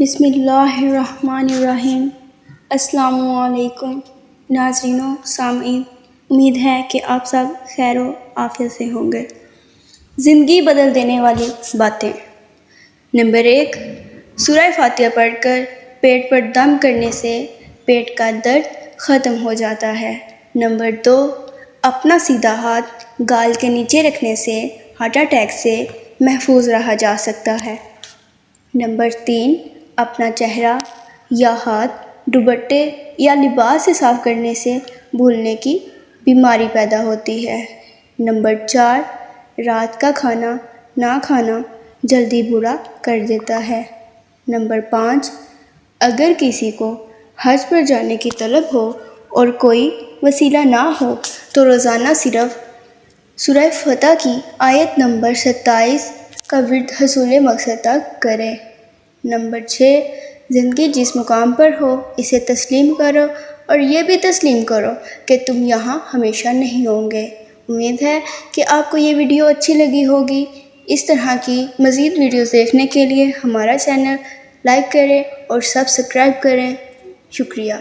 بسم اللہ الرحمن الرحیم۔ السلام علیکم ناظرین و سامعین، امید ہے کہ آپ سب خیر و عافیت سے ہوں گے۔ زندگی بدل دینے والی باتیں۔ نمبر 1، سورہ فاتحہ پڑھ کر پیٹ پر دم کرنے سے پیٹ کا درد ختم ہو جاتا ہے۔ نمبر 2، اپنا سیدھا ہاتھ گال کے نیچے رکھنے سے ہارٹ اٹیک سے محفوظ رہا جا سکتا ہے۔ نمبر 3، اپنا چہرہ یا ہاتھ دوپٹے یا لباس سے صاف کرنے سے بھولنے کی بیماری پیدا ہوتی ہے۔ نمبر 4، رات کا کھانا نہ کھانا جلدی برا کر دیتا ہے۔ نمبر 5، اگر کسی کو حج پر جانے کی طلب ہو اور کوئی وسیلہ نہ ہو تو روزانہ صرف سورہ فتح کی آیت نمبر 27 کا ورد حصول مقصد تک کریں۔ نمبر 6، زندگی جس مقام پر ہو اسے تسلیم کرو اور یہ بھی تسلیم کرو کہ تم یہاں ہمیشہ نہیں ہوں گے۔ امید ہے کہ آپ کو یہ ویڈیو اچھی لگی ہوگی۔ اس طرح کی مزید ویڈیوز دیکھنے کے لیے ہمارا چینل لائک کریں اور سبسکرائب کریں۔ شکریہ۔